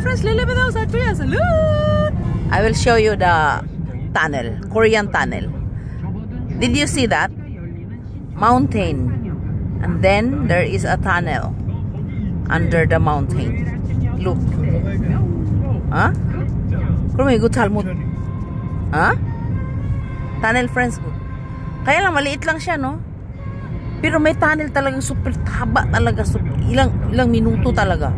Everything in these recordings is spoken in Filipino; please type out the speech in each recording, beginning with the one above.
friends, lilipat ako sa Korea. Salud! I will show you the tunnel, Korean tunnel. Did you see that? Mountain. And then there is a tunnel under the mountain. Look. Huh? Kung may good Talmud. Huh? Tunnel, friends. Kaya lang, maliit lang siya, no? Pero may tunnel talagang super haba talaga. Ilang minuto talaga.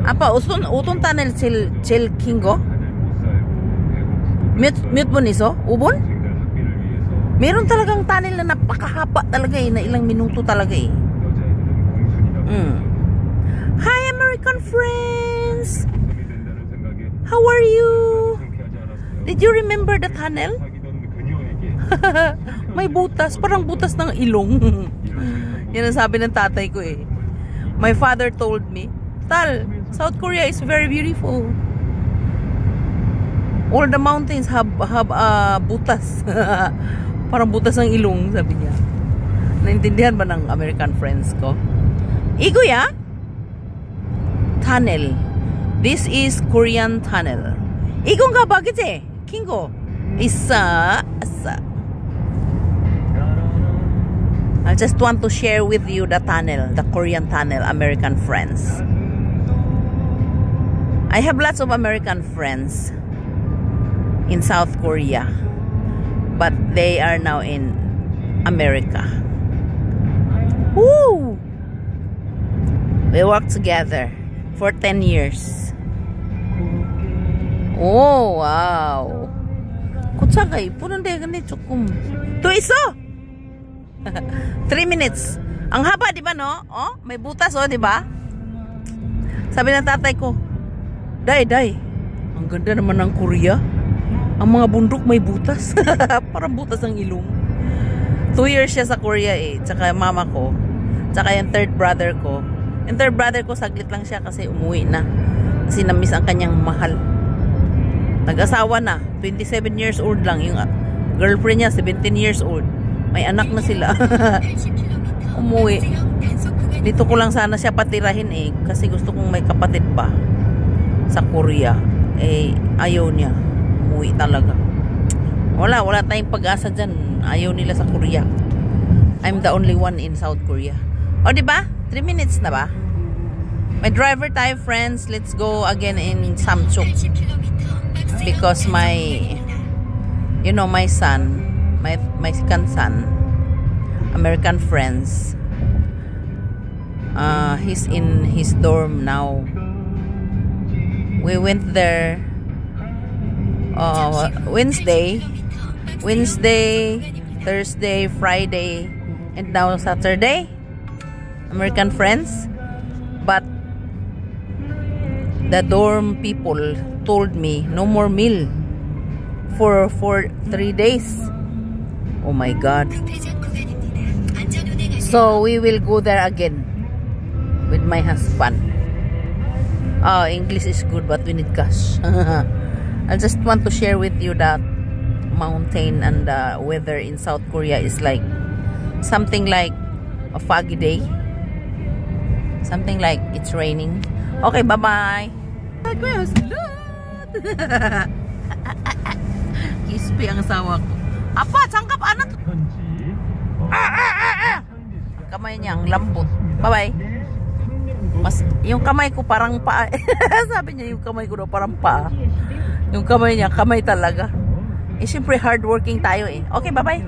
Apa, utong tunnel sil kingo? Mute mo niso? Ubon? Meron talagang tunnel na napakahaba talaga na ilang minuto talaga Hi, American friends! How are you? Did you remember the tunnel? May butas, parang butas ng ilong. Yan ang sabi ng tatay ko My father told me, Tal, South Korea is very beautiful. All the mountains have butas. Parang butas ng ilong, sabi niya. Naintindihan ba ng American friends ko? Iguya? Tunnel. This is Korean tunnel. Igung ka bakit Kingo? Isa. I just want to share with you the tunnel, the Korean tunnel, American friends. I have lots of American friends in South Korea, but they are now in America. Woo! We worked together for 10 years. Oh, wow. Kutsagay, punong de ganit chukum. To iso. 3 minutes. Ang haba, di ba, no? Oh, may butas, oh, di ba? Sabi ng tatay ko, Day, ang ganda naman ng Korea. Ang mga bundok may butas. Parang butas ng ilong. 2 years siya sa Korea Tsaka mama ko. Tsaka yung third brother ko. Yung third brother ko, saglit lang siya kasi umuwi na. Kasi na-miss ang kanyang mahal. Nag-asawa na. 27 years old lang. Yung girlfriend niya, 17 years old. May anak na sila. Umuwi. Dito ko lang sana siya patirahin kasi gusto kong may kapatid ba sa Korea. Ayaw niya. Umuwi talaga. Wala tayong pag-asa dyan. Ayaw nila sa Korea. I'm the only one in South Korea. O, diba? 3 minutes na ba? May driver tayo, friends. Let's go again in Samchuk. Because my son, my second son, American friends, he's in his dorm now. We went there Wednesday, Thursday, Friday, and now Saturday. American friends. But the dorm people told me no more meal for 3 days. Oh my God. So we will go there again with my husband. Oh, English is good, but we need cash. I just want to share with you that mountain and the weather in South Korea is like something like a foggy day. Something like it's raining. Okay, bye-bye. Kispi ang asawa ko. Apa, sangkap anak. Ang kamay niya, ang lambot. Bye-bye. Yung kamay ko parang paa. Sabi niya yung kamay ko daw parang paa. Yung kamay niya, kamay talaga. Siyempre hardworking tayo Okay, bye-bye.